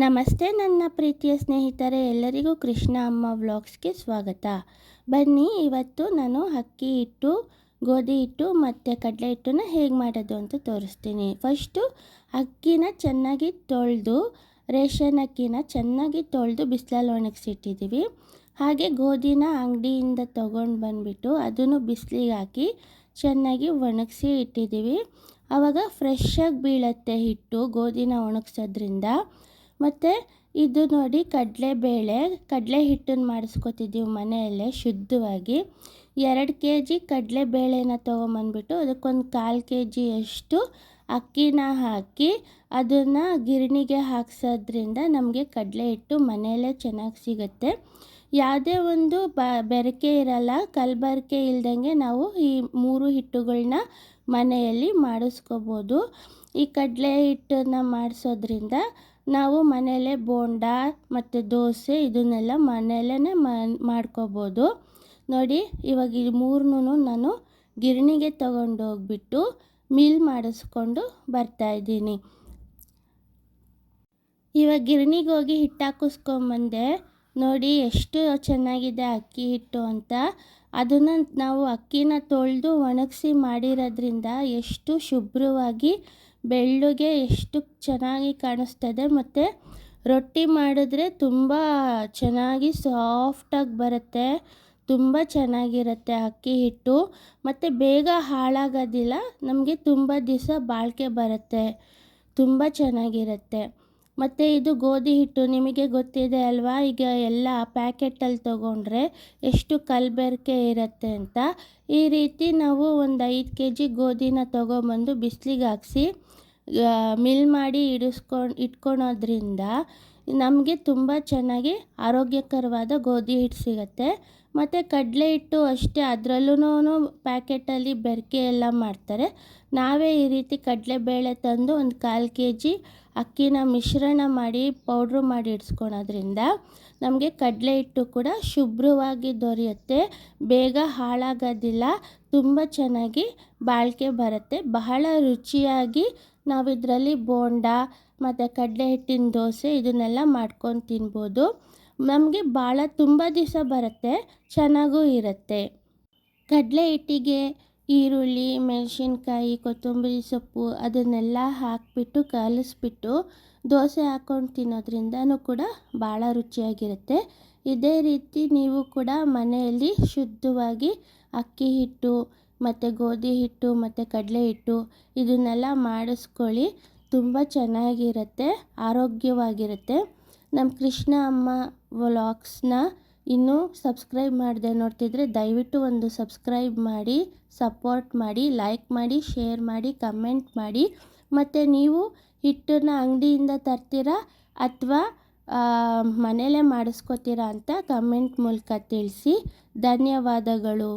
ನಮಸ್ತೆ ನನ್ನ ಪ್ರೀತಿಯ ಸ್ನೇಹಿತರೆ, ಎಲ್ಲರಿಗೂ ಕೃಷ್ಣ ಅಮ್ಮ ವ್ಲಾಗ್ಸ್ಗೆ ಸ್ವಾಗತ. ಬನ್ನಿ, ಇವತ್ತು ನಾನು ಅಕ್ಕಿ ಹಿಟ್ಟು, ಗೋಧಿ ಹಿಟ್ಟು ಮತ್ತು ಕಡಲೆ ಹಿಟ್ಟನ್ನ ಹೇಗೆ ಮಾಡೋದು ಅಂತ ತೋರಿಸ್ತೀನಿ. ಫಸ್ಟು ಅಕ್ಕಿನ ಚೆನ್ನಾಗಿ ತೊಳೆದು, ರೇಷನ್ ಅಕ್ಕಿನ ಚೆನ್ನಾಗಿ ತೊಳೆದು ಬಿಸಿಲಲ್ಲಿ ಒಣಗಿಸಿಟ್ಟಿದ್ದೀವಿ. ಹಾಗೆ ಗೋಧಿನ ಅಂಗಡಿಯಿಂದ ತೊಗೊಂಡು ಬಂದುಬಿಟ್ಟು ಅದನ್ನು ಬಿಸಿಲಿಗೆ ಹಾಕಿ ಚೆನ್ನಾಗಿ ಒಣಗಿಸಿ ಇಟ್ಟಿದ್ದೀವಿ. ಆವಾಗ ಫ್ರೆಶ್ಶಾಗಿ ಬೀಳುತ್ತೆ ಹಿಟ್ಟು ಗೋಧಿನ ಒಣಗಿಸೋದ್ರಿಂದ. ಮತ್ತು ಇದು ನೋಡಿ, ಕಡಲೆ ಹಿಟ್ಟನ್ನು ಮಾಡಿಸ್ಕೊತಿದ್ದೀವಿ ಮನೆಯಲ್ಲೇ ಶುದ್ಧವಾಗಿ. 2 kg ಕಡಲೆಬೇಳೆನ ತೊಗೊಂಬಂದ್ಬಿಟ್ಟು ಅದಕ್ಕೊಂದು 1/4 kg ಅಷ್ಟು ಅಕ್ಕಿನ ಹಾಕಿ ಅದನ್ನು ಗಿರಣಿಗೆ ಹಾಕ್ಸೋದ್ರಿಂದ ನಮಗೆ ಕಡಲೆ ಹಿಟ್ಟು ಮನೆಯಲ್ಲೇ ಚೆನ್ನಾಗಿ ಸಿಗುತ್ತೆ. ಯಾವುದೇ ಒಂದು ಬೆರಕೆ ಇರಲ್ಲ, ಕಲಬೆರಕೆ ಇಲ್ದಂಗೆ ನಾವು ಈ 3 ಹಿಟ್ಟುಗಳನ್ನ ಮನೆಯಲ್ಲಿ ಮಾಡಿಸ್ಕೋಬೋದು. ಈ ಕಡಲೆ ಹಿಟ್ಟನ್ನು ಮಾಡಿಸೋದ್ರಿಂದ ನಾವು ಮನೆಯಲ್ಲೇ ಬೋಂಡ ಮತ್ತು ದೋಸೆ ಇದನ್ನೆಲ್ಲ ಮನೆಯಲ್ಲೇ ಮಾಡ್ಕೋಬೋದು. ನೋಡಿ, ಇವಾಗ ಈ 3ನೂ ನಾನು ಗಿರಣಿಗೆ ತೊಗೊಂಡೋಗ್ಬಿಟ್ಟು ಮಿಲ್ ಮಾಡಿಸ್ಕೊಂಡು ಬರ್ತಾಯಿದ್ದೀನಿ. ಇವಾಗ ಗಿರಣಿಗೆ ಹೋಗಿ ಹಿಟ್ಟು ಹಾಕಿಸ್ಕೊಂಬಂದೆ. ನೋಡಿ ಎಷ್ಟು ಚೆನ್ನಾಗಿದೆ ಅಕ್ಕಿ ಹಿಟ್ಟು ಅಂತ. ಅದನ್ನು ನಾವು ಅಕ್ಕಿನ ತೊಳೆದು ಒಣಗಿಸಿ ಮಾಡಿರೋದ್ರಿಂದ ಎಷ್ಟು ಶುಭ್ರವಾಗಿ ಬೆಳ್ಳಗೆ ಎಷ್ಟು ಚೆನ್ನಾಗಿ ಕಾಣಿಸ್ತದೆ. ಮತ್ತು ರೊಟ್ಟಿ ಮಾಡಿದ್ರೆ ತುಂಬ ಚೆನ್ನಾಗಿ ಸಾಫ್ಟಾಗಿ ಬರುತ್ತೆ. ತುಂಬ ಚೆನ್ನಾಗಿರುತ್ತೆ ಅಕ್ಕಿ ಹಿಟ್ಟು. ಮತ್ತು ಬೇಗ ಹಾಳಾಗೋದಿಲ್ಲ, ನಮಗೆ ತುಂಬ ದಿವಸ ಬಾಳಿಕೆ ಬರುತ್ತೆ, ತುಂಬ ಚೆನ್ನಾಗಿರುತ್ತೆ. ಮತ್ತು ಇದು ಗೋಧಿ ಹಿಟ್ಟು ನಿಮಗೆ ಗೊತ್ತಿದೆ ಅಲ್ವಾ, ಈಗ ಎಲ್ಲ ಪ್ಯಾಕೆಟಲ್ಲಿ ತೊಗೊಂಡ್ರೆ ಎಷ್ಟು ಕಲಬೆರಕೆ ಇರುತ್ತೆ ಅಂತ. ಈ ರೀತಿ ನಾವು ಒಂದು 5 kg ಗೋಧಿನ ತೊಗೊಂಬಂದು ಬಿಸಿಲಿಗೆ ಹಾಕಿಸಿ ಮಿಲ್ ಮಾಡಿ ಇಟ್ಕೊಳೋದ್ರಿಂದ ನಮಗೆ ತುಂಬ ಚೆನ್ನಾಗಿ ಆರೋಗ್ಯಕರವಾದ ಗೋಧಿ ಹಿಟ್ಟು ಸಿಗುತ್ತೆ. ಮತ್ತು ಕಡಲೆ ಹಿಟ್ಟು ಅಷ್ಟೇ, ಅದರಲ್ಲೂ ಪ್ಯಾಕೆಟಲ್ಲಿ ಬೆರಕೆ ಎಲ್ಲ ಮಾಡ್ತಾರೆ. ನಾವೇ ಈ ರೀತಿ ಕಡಲೆಬೇಳೆ ತಂದು ಒಂದು 1/4 kg ಅಕ್ಕಿನ ಮಿಶ್ರಣ ಮಾಡಿ ಪೌಡ್ರು ಮಾಡಿ ಇಡ್ಸ್ಕೊಳೋದ್ರಿಂದ ನಮಗೆ ಕಡಲೆ ಹಿಟ್ಟು ಕೂಡ ಶುಭ್ರವಾಗಿ ದೊರೆಯುತ್ತೆ, ಬೇಗ ಹಾಳಾಗೋದಿಲ್ಲ, ತುಂಬ ಚೆನ್ನಾಗಿ ಬಾಳಿಕೆ ಬರುತ್ತೆ. ಬಹಳ ರುಚಿಯಾಗಿ ನಾವು ಇದರಲ್ಲಿ ಬೋಂಡ ಮತ್ತು ಕಡಲೆ ಹಿಟ್ಟಿನ ದೋಸೆ ಇದನ್ನೆಲ್ಲ ಮಾಡ್ಕೊಂಡು ತಿನ್ಬೋದು. ನಮಗೆ ತುಂಬ ದಿವಸ ಬರುತ್ತೆ, ಚೆನ್ನಾಗೂ ಇರುತ್ತೆ. ಕಡಲೆ ಹಿಟ್ಟಿಗೆ ಈರುಳ್ಳಿ, ಮೆಣಸಿನ್ಕಾಯಿ, ಕೊತ್ತಂಬರಿ ಸೊಪ್ಪು ಅದನ್ನೆಲ್ಲ ಹಾಕಿಬಿಟ್ಟು ಕಲಿಸ್ಬಿಟ್ಟು ದೋಸೆ ಹಾಕ್ಕೊಂಡು ತಿನ್ನೋದ್ರಿಂದನೂ ಕೂಡ ಭಾಳ ರುಚಿಯಾಗಿರುತ್ತೆ. ಇದೇ ರೀತಿ ನೀವು ಕೂಡ ಮನೆಯಲ್ಲಿ ಶುದ್ಧವಾಗಿ ಅಕ್ಕಿ ಹಿಟ್ಟು ಮತ್ತು ಗೋಧಿ ಹಿಟ್ಟು ಮತ್ತು ಕಡಲೆ ಹಿಟ್ಟು ಇದನ್ನೆಲ್ಲ ಮಾಡಿಸ್ಕೊಳ್ಳಿ, ತುಂಬ ಚೆನ್ನಾಗಿರುತ್ತೆ, ಆರೋಗ್ಯವಾಗಿರುತ್ತೆ. ನಮ್ಮ ಕೃಷ್ಣ ಅಮ್ಮ ವ್ಲಾಗ್ಸ್ನ ಇನ್ನೂ ಸಬ್ಸ್ಕ್ರೈಬ್ ಮಾಡದೆ ನೋಡ್ತಿದ್ರೆ ದಯವಿಟ್ಟು ಒಂದು ಸಬ್ಸ್ಕ್ರೈಬ್ ಮಾಡಿ, ಸಪೋರ್ಟ್ ಮಾಡಿ, ಲೈಕ್ ಮಾಡಿ, ಶೇರ್ ಮಾಡಿ, ಕಮೆಂಟ್ ಮಾಡಿ. ಮತ್ತು ನೀವು ಹಿಟ್ಟನ್ನು ಅಂಗಡಿಯಿಂದ ತರ್ತೀರಾ ಅಥವಾ ಮನೆಯಲ್ಲೇ ಮಾಡಿಸ್ಕೋತೀರಾ ಅಂತ ಕಮೆಂಟ್ ಮೂಲಕ ತಿಳಿಸಿ. ಧನ್ಯವಾದಗಳು.